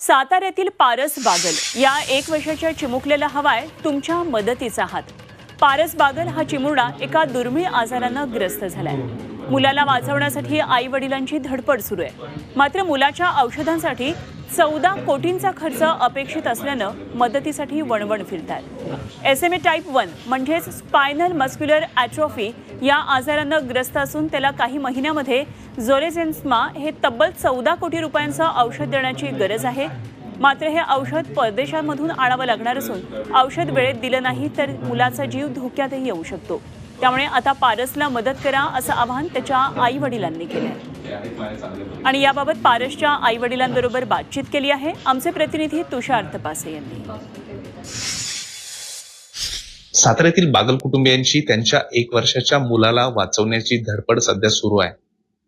साताऱ्यातील पारस बागल या 1 वर्षाच्या चिमुकलेला हवाय तुमच्या मदतीचा हात। पारस बागल हा चिमुरडा एका दुर्मिळ आजारानं ग्रस्त झालाय। मुलाला वाचवण्यासाठी आई वडिलांची धडपड सुरू आहे, मात्र मुलाच्या औषधांसाठी 14 कोटींचा खर्च अपेक्षित असल्यानं मदतीसाठी वणवण फिरतात। SMA टाइप 1 म्हणजेच स्पायनल मस्क्युलर ॲट्रोफी या आजारानं ग्रस्त असून त्याला काही महिन्यामध्ये झोलेन्झिमा हे तब्बल 14 कोटी रुपयांचं औषध देण्याची गरज आहे। मात्र हे औषध परदेशांमधून आणावं लागणार असून औषध वेळेत दिलं नाही तर मुलाचा जीव धोक्यातही येऊ शकतो। त्यामुळे आता पारसला मदत करा असं आवाहन त्याच्या आई वडिलांनी केलंय आणि याबाबत पारसच्या आई वडिलांबरोबर बातचीत केली आहे आमचे प्रतिनिधी तुषार तपासे यांनी। साताऱ्यातील बागल कुटुंबियांची त्यांच्या 1 वर्षाच्या मुलाला वाचवण्याची धडपड सध्या सुरू आहे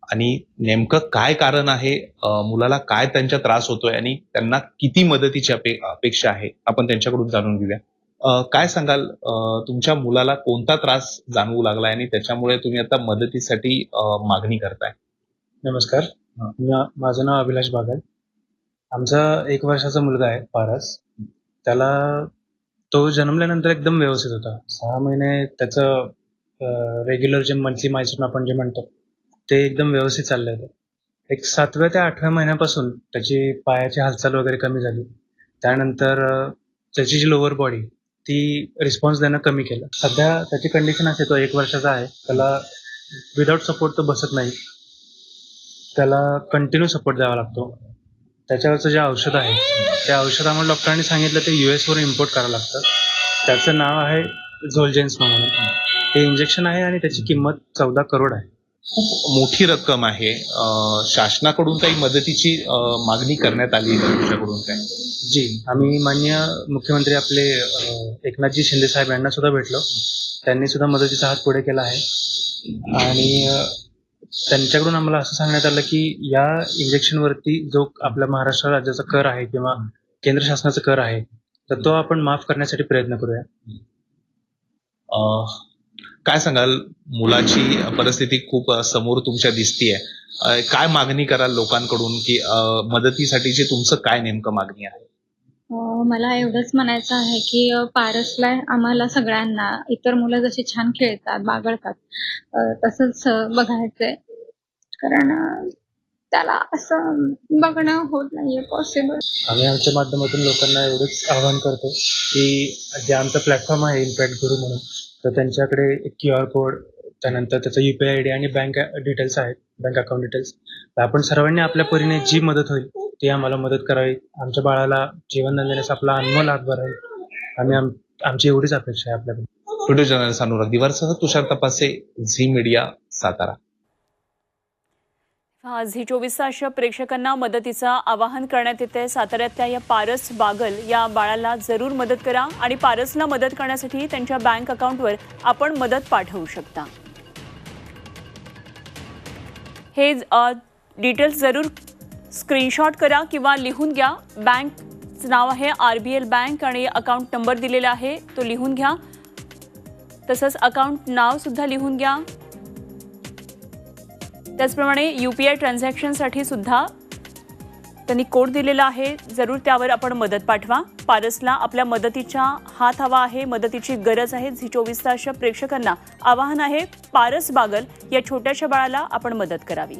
आणि नेमकं काय कारण आहे, मुलाला काय त्यांचा त्रास होतोय आणि त्यांना किती मदतीची अपेक्षा आहे आपण त्यांच्याकडून जाणून घेऊया। काय सांगाल, तुमच्या मुलाला कोणता त्रास जाणवू लागलाय आणि त्याच्यामुळे तुम्ही आता मदतीसाठी मागणी करताय? नमस्कार, माझं नाव अभिलाष बागल। आमचा 1 वर्षाचा मुलगा आहे पारस। त्याला तो जन्मल्यानंतर एकदम व्यवस्थित होता। 6 महिने त्याचं रेग्युलर जे मंथली मायलस्टोन आपण जे म्हणतो ते एकदम व्यवस्थित चाललं होतं। एक 7व्या ते 8व्या महिन्यापासून त्याची पायाची हालचाल वगैरे कमी झाली। त्यानंतर त्याची जी लोअर बॉडी ती रिस्पॉन्स देणं कमी केलं। सध्या त्याची कंडिशन अशी, तो 1 वर्षाचा आहे, त्याला विदाउट सपोर्ट तो बसत नाही, त्याला कंटिन्यू सपोर्ट द्यावा लागतो। त्याच्यावरचं जे औषध आहे त्या औषध आम्हाला डॉक्टरांनी सांगितलं ते US वरून इम्पोर्ट करावं लागतं। त्याचं नाव आहे झोलेन्झिमा म्हणून। ते इंजेक्शन आहे आणि त्याची किंमत 14 करोड आहे। खूप मोठी रक्कम आहे। शासनाकडून काही मदतीची मागणी करण्यात आली आहे तुमच्याकडून काय? जी, आम्ही माननीय मुख्यमंत्री आपले एकनाथजी शिंदे साहेब यांना सुद्धा भेटलो। त्यांनी सुद्धा मदतीचा हात पुढे केला आहे आणि त्यांच्याकडून आम्हाला असं सांगण्यात आलं की या इंजेक्शनवरती जो आपल्या महाराष्ट्र राज्याचा कर आहे किंवा केंद्र शासनाचा कर आहे तर तो आपण माफ करण्यासाठी प्रयत्न करूया। काय सांगाल, मुलाची परिस्थिती खूप समोर तुमच्या दिसतीये, काय मागणी कराल लोकांकडून की मदतीसाठीची तुमचं काय नेमकं मागणी आहे? मला एवढंच म्हणायचं आहे की पारसला आम्हाला सगळ्यांना इतर मुलं जशी छान खेळतात, बागडतात तसंच बघायचंय, कारण त्याला असं बघणं होत नाहीये पॉसिबल। आम्ही आमच्या माध्यमातून लोकांना एवढंच आवाहन करतो की जे आमचं प्लॅटफॉर्म आहे इम्पॅक्ट गुरु म्हणून, तर त्यांच्याकडे एक QR कोड, त्यानंतर त्याचा UPI ID आणि बँक डिटेल्स आहेत, बँक अकाउंट डिटेल्स। तर आपण सर्वांनी आपल्या परीने जी मदत होईल ती आम्हाला मदत करावी। आमच्या बाळाला जीवन देण्याचा आपला अनमोल हातभार आहे आणि आमची एवढीच अपेक्षा आहे आपल्याकडे। व्हिडिओ जर्नलिस्ट अनुराग दिवारसह तुषार तपासे, झी मीडिया, सातारा। झी 24 तास प्रेक्षकांना मदतीचं आवाहन करण्यात येते। साताऱ्यातल्या या पारस बागल या बाळाला जरूर मदत करा आणि पारसला मदत करण्यासाठी त्यांच्या बँक अकाउंटवर आपण मदत पाठवू शकता। हे डिटेल्स जरूर स्क्रीनशॉट करा किंवा लिहून घ्या। बँकचं नाव आहे RBL बँक आणि अकाउंट नंबर दिलेला आहे तो लिहून घ्या, तसंच अकाउंट नाव सुद्धा लिहून घ्या। त्याचप्रमाणे UPI ट्रान्झॅक्शनसाठी सुद्धा त्यांनी कोड दिलेला आहे, जरूर त्यावर आपण मदत पाठवा। पारसला आपल्या मदतीचा हात हवा आहे, मदतीची गरज आहे। झी 24 तासच्या प्रेक्षकांना आवाहन आहे, पारस बागल या छोट्याशा बाळाला आपण मदत करावी।